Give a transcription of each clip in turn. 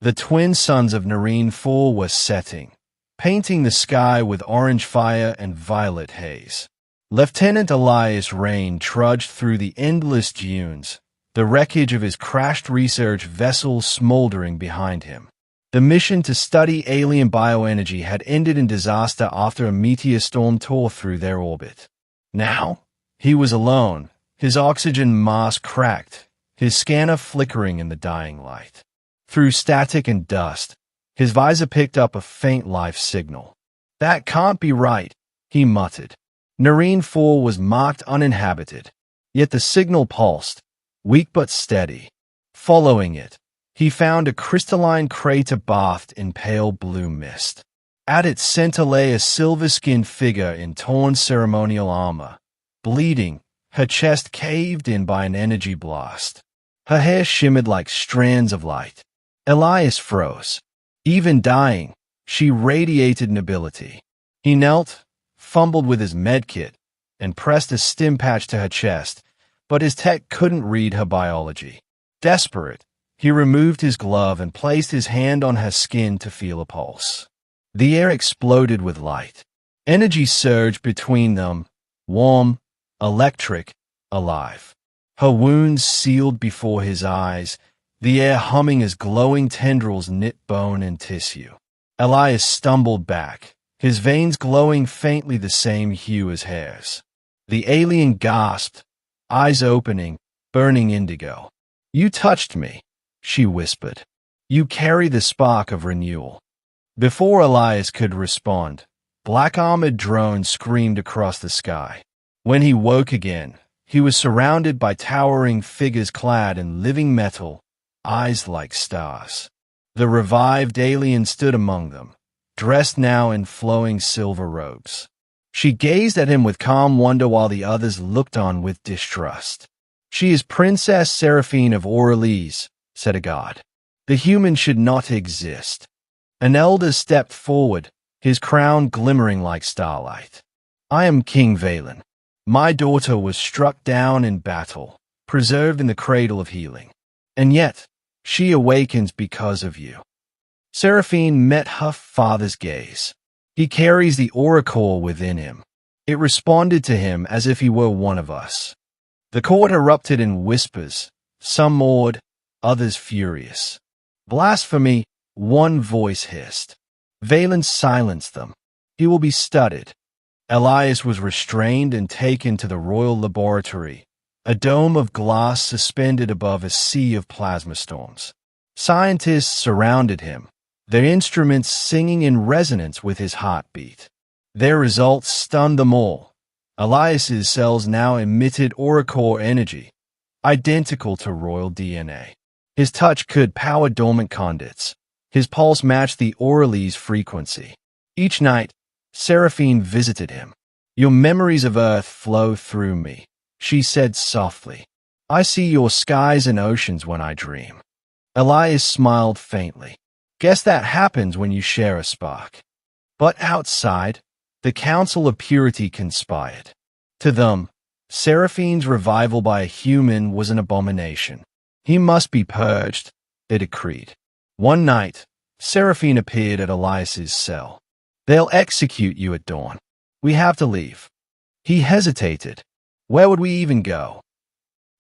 The twin suns of Nareen IV were setting, painting the sky with orange fire and violet haze. Lieutenant Elias Rain trudged through the endless dunes, the wreckage of his crashed research vessel smoldering behind him. The mission to study alien bioenergy had ended in disaster after a meteor storm tore through their orbit. Now, he was alone, his oxygen mask cracked, his scanner flickering in the dying light. Through static and dust, his visor picked up a faint life signal. "That can't be right," he muttered. Nareen IV was marked uninhabited, yet the signal pulsed, weak but steady. Following it, he found a crystalline crater bathed in pale blue mist. At its center lay a silver-skinned figure in torn ceremonial armor, bleeding, her chest caved in by an energy blast. Her hair shimmered like strands of light. Elias froze. Even dying, she radiated nobility. He knelt, fumbled with his medkit, and pressed a stim patch to her chest, but his tech couldn't read her biology. Desperate, he removed his glove and placed his hand on her skin to feel a pulse. The air exploded with light. Energy surged between them, warm, electric, alive. Her wounds sealed before his eyes, the air humming as glowing tendrils knit bone and tissue. Elias stumbled back, his veins glowing faintly the same hue as hers. The alien gasped, eyes opening, burning indigo. "You touched me," she whispered. "You carry the spark of renewal." Before Elias could respond, black-armored drones screamed across the sky. When he woke again, he was surrounded by towering figures clad in living metal, eyes like stars. The revived alien stood among them, dressed now in flowing silver robes. She gazed at him with calm wonder while the others looked on with distrust. "She is Princess Seraphine of Orleans," said a god. "The human should not exist." An elder stepped forward, his crown glimmering like starlight. "I am King Valen. My daughter was struck down in battle, preserved in the cradle of healing. And yet, she awakens because of you." Seraphine met her father's gaze. "He carries the oracle within him." It responded to him as if he were one of us. The court erupted in whispers, some awed, others furious. "Blasphemy," one voice hissed. Valen silenced them. "He will be studied." Elias was restrained and taken to the royal laboratory, a dome of glass suspended above a sea of plasma storms. Scientists surrounded him, their instruments singing in resonance with his heartbeat. Their results stunned them all. Elias's cells now emitted auricore energy, identical to royal DNA. His touch could power dormant conduits. His pulse matched the Orleans frequency. Each night, Seraphine visited him. "Your memories of Earth flow through me," she said softly. "I see your skies and oceans when I dream." Elias smiled faintly. "Guess that happens when you share a spark." But outside, the Council of Purity conspired. To them, Seraphine's revival by a human was an abomination. He must be purged, they decreed. One night, Seraphine appeared at Elias's cell. "They'll execute you at dawn. We have to leave." He hesitated. Where would we even go?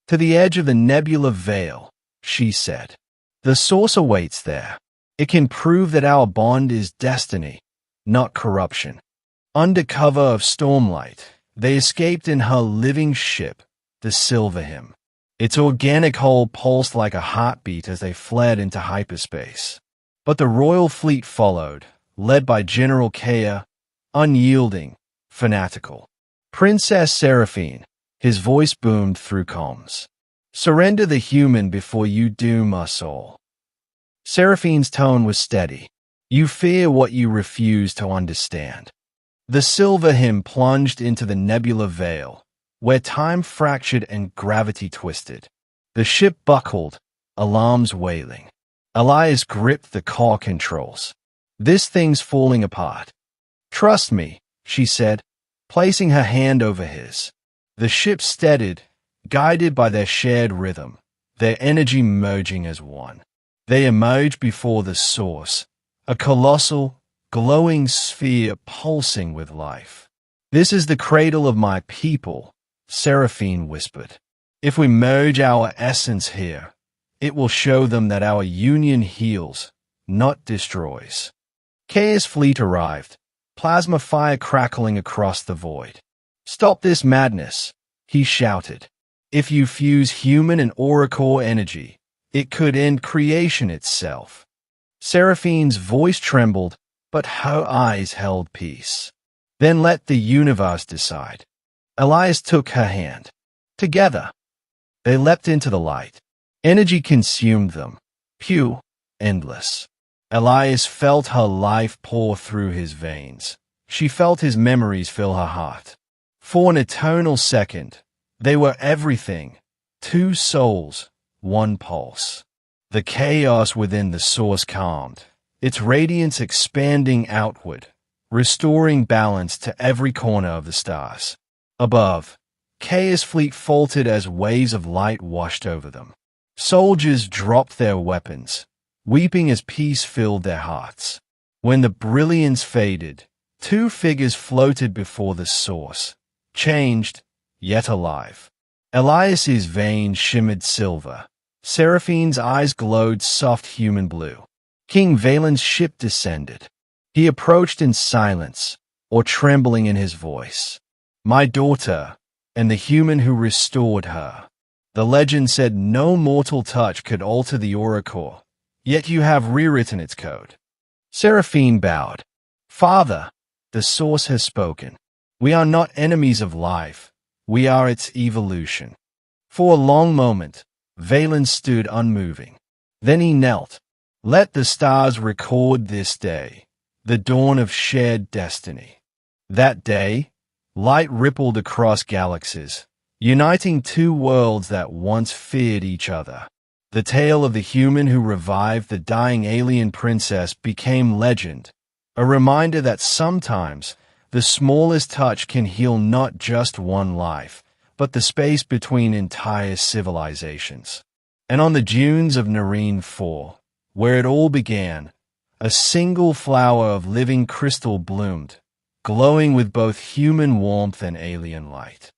"To the edge of the Nebula Veil," she said. "The source awaits there. It can prove that our bond is destiny, not corruption." Under cover of stormlight, they escaped in her living ship, the Silver Hymn. Its organic hull pulsed like a heartbeat as they fled into hyperspace. But the royal fleet followed, led by General Kea, unyielding, fanatical. "Princess Seraphine," his voice boomed through comms. "Surrender the human before you doom us all." Seraphine's tone was steady. "You fear what you refuse to understand." The Silver Hymn plunged into the Nebula Veil, where time fractured and gravity twisted. The ship buckled, alarms wailing. Elias gripped the car controls. "This thing's falling apart." "Trust me," she said, placing her hand over his. The ship steadied, guided by their shared rhythm, their energy merging as one. They emerged before the source, a colossal, glowing sphere pulsing with life. "This is the cradle of my people," Seraphine whispered. "If we merge our essence here, it will show them that our union heals, not destroys." Chaos Fleet arrived, plasma fire crackling across the void. "Stop this madness," he shouted. "If you fuse human and Oracle energy, it could end creation itself." Seraphine's voice trembled, but her eyes held peace. "Then let the universe decide." Elias took her hand. Together, they leapt into the light. Energy consumed them, pure, endless. Elias felt her life pour through his veins. She felt his memories fill her heart. For an eternal second, they were everything. Two souls, one pulse. The chaos within the source calmed, its radiance expanding outward, restoring balance to every corner of the stars. Above, Chaos Fleet faltered as waves of light washed over them. Soldiers dropped their weapons, weeping as peace filled their hearts. When the brilliance faded, two figures floated before the source, changed, yet alive. Elias's veins shimmered silver. Seraphine's eyes glowed soft human blue. King Valen's ship descended. He approached in silence, or trembling in his voice. "My daughter, and the human who restored her." The legend said no mortal touch could alter the Oracle, yet you have rewritten its code. Seraphine bowed. "Father, the source has spoken. We are not enemies of life. We are its evolution." For a long moment, Valen stood unmoving. Then he knelt. "Let the stars record this day, the dawn of shared destiny." That day, light rippled across galaxies, uniting two worlds that once feared each other. The tale of the human who revived the dying alien princess became legend, a reminder that sometimes the smallest touch can heal not just one life, but the space between entire civilizations. And on the dunes of Nareen IV, where it all began, a single flower of living crystal bloomed, glowing with both human warmth and alien light.